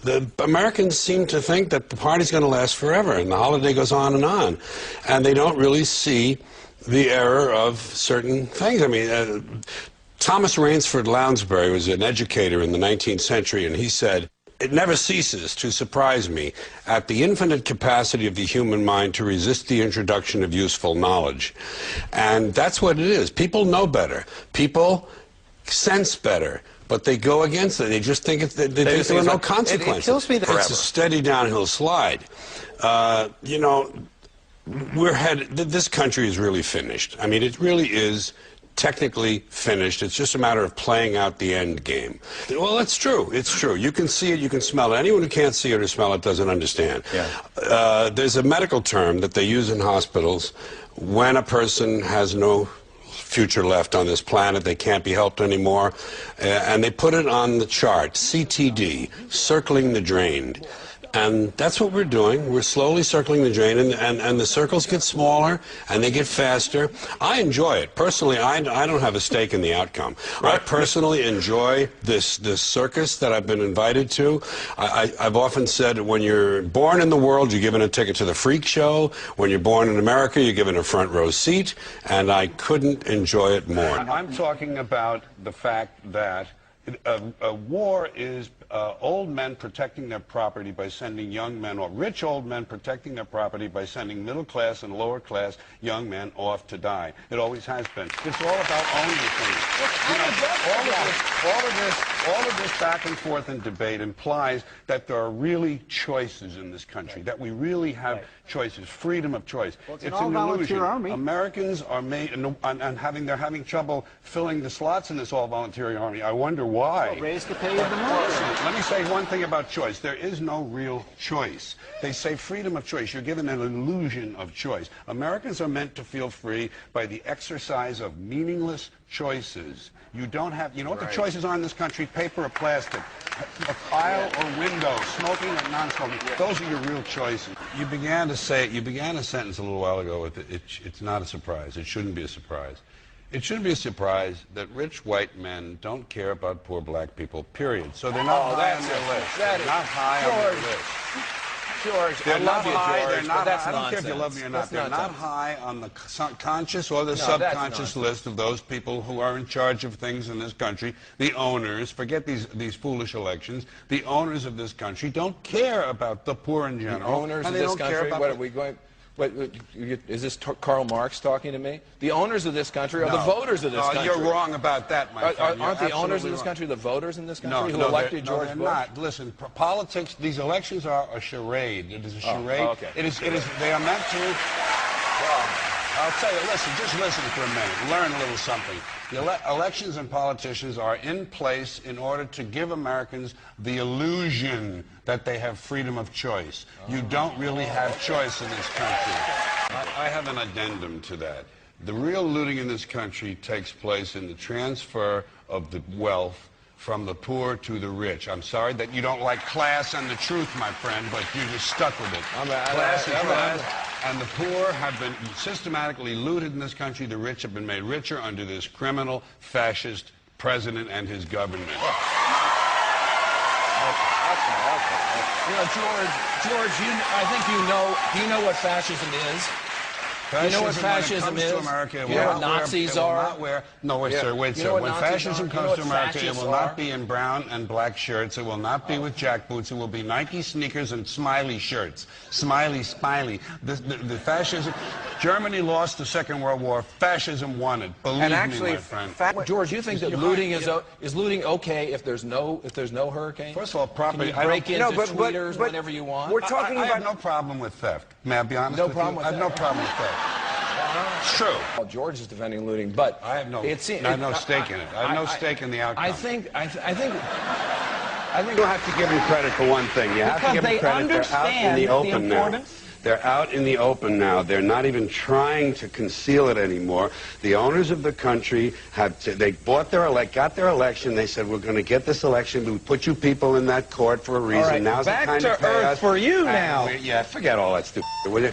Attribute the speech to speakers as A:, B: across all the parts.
A: The Americans seem to think that the party's going to last forever, and the holiday goes on, and they don't really see the error of certain things. I mean, Thomas Rainsford Lounsbury was an educator in the 19th century, and he said, "It never ceases to surprise me at the infinite capacity of the human mind to resist the introduction of useful knowledge." And that's what it is. People know better. People sense better. But they go against it. They just think there are no consequences.
B: It kills me forever.
A: It's a steady downhill slide. You know, this country is really finished. I mean, it really is technically finished. It's just a matter of playing out the end game. Well, it's true. It's true. You can see it. You can smell it. Anyone who can't see it or smell it doesn't understand. Yeah. There's a medical term that they use in hospitals when a person has no future left on this planet, they can't be helped anymore, and they put it on the chart, CTD, circling the drain. And that's what we're doing. We're slowly circling the drain, and the circles get smaller, and they get faster. I enjoy it. Personally, I don't have a stake in the outcome. I personally enjoy this circus that I've been invited to. I've often said when you're born in the world, you're given a ticket to the freak show. When you're born in America, you're given a front row seat, and I couldn't enjoy it more.
C: I'm talking about the fact that a war is old men protecting their property by sending young men, or rich old men protecting their property by sending middle-class and lower-class young men off to die. It always has been. It's all about owning things. You know, all of this back and forth and debate implies that there are really choices in this country, that we really have choices, freedom of choice.
B: Well,
C: it's an illusion.
B: Army.
C: Americans are made, they're having trouble filling the slots in this all-volunteer army. I wonder why.
B: Well, raise the pay of the military.
C: Let me say one thing about choice. There is no real choice. They say freedom of choice. You're given an illusion of choice. Americans are meant to feel free by the exercise of meaningless choices. You don't have, you know what the choices are in this country? Paper or plastic, aisle or window, smoking or non-smoking. Those are your real choices. You began a sentence a little while ago with it's not a surprise. It shouldn't be a surprise. It shouldn't be a surprise that rich white men don't care about poor black people, period. So they're not high on their list. They're not high on their list.
B: George,
C: they're not high. They're not
B: high.
C: I don't care if you love me or not. They're not high on the conscious or the subconscious list of those people who are in charge of things in this country. The owners, forget these foolish elections, the owners of this country don't care about the poor in general.
D: The owners of this country, what are we going... is this Karl Marx talking to me? The owners of this country are the voters of this country.
C: You're wrong about that, my friend.
D: Aren't the owners of this country the voters in this country who elected George Bush?
C: No, they're not. Listen, politics, these elections are a charade. It is a charade.
D: Oh, okay.
C: They are meant to... Well, I'll tell you, just listen for a minute. Learn a little something. The elections and politicians are in place in order to give Americans the illusion that they have freedom of choice. You don't really have choice in this country. I have an addendum to that. The real looting in this country takes place in the transfer of the wealth from the poor to the rich. I'm sorry that you don't like class and the truth, my friend, but you're just stuck with it. Class and truth. And the poor have been systematically looted in this country. The rich have been made richer under this criminal, fascist president and his government.
D: You know, George, I think do you know what fascism is?
C: Fascism,
D: you know what fascism is?
C: To America,
D: you know what Nazis are?
C: No, wait, sir, wait, sir. When fascism comes to America, it will not be in brown and black shirts. It will not be with jackboots. It will be Nike sneakers and smiley shirts. Smiley. The fascism... Germany lost the Second World War. Fascism won it. Believe me, my friend.
D: George, you think that looting is looting okay if there's no hurricane?
C: First of all, property...
D: Can you break into tweeters whenever you want?
C: We're talking about... I have no problem with theft. May I be honest with you? I have no problem with theft. It's true.
D: Well, George is defending looting, but
C: I have no stake in it. I have no stake in the outcome.
D: I think
A: you have to give them credit for one thing. You have to give them credit. They're out in the open now. They're out in the open now. They're not even trying to conceal it anymore. The owners of the country they got their election. They said, we're going to get this election. We put you people in that court for a reason.
B: All right,
A: now's
B: back
A: the time
B: to earth for you now.
A: Yeah, forget all that stupid. Will you?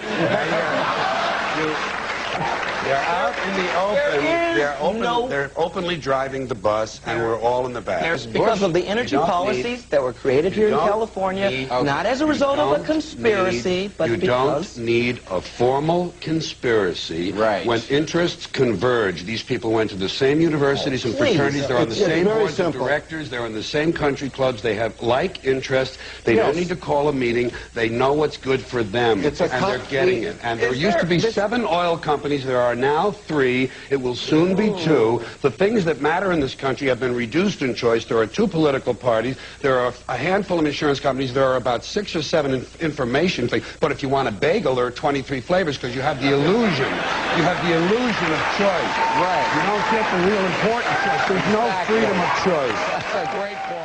A: They're out in the open. They're openly driving the bus, and we're all in the back.
B: Because of the energy policies that were created here in California, not as a result of a conspiracy, but
A: you
B: because...
A: don't need a formal conspiracy when interests converge. These people went to the same universities and fraternities. They're on the same boards of directors. They're in the same country clubs. They have like interests. They don't need to call a meeting. They know what's good for them, and they're getting it. And there used to be 7 oil companies. There are now 3. It will soon be 2. The things that matter in this country have been reduced in choice. There are 2 political parties. There are a handful of insurance companies. There are about 6 or 7 information things. But if you want a bagel, there are 23 flavors because you have the illusion. You have the illusion of choice.
E: Right.
A: You don't get the real important choice. There's no freedom of choice.
E: That's a great point.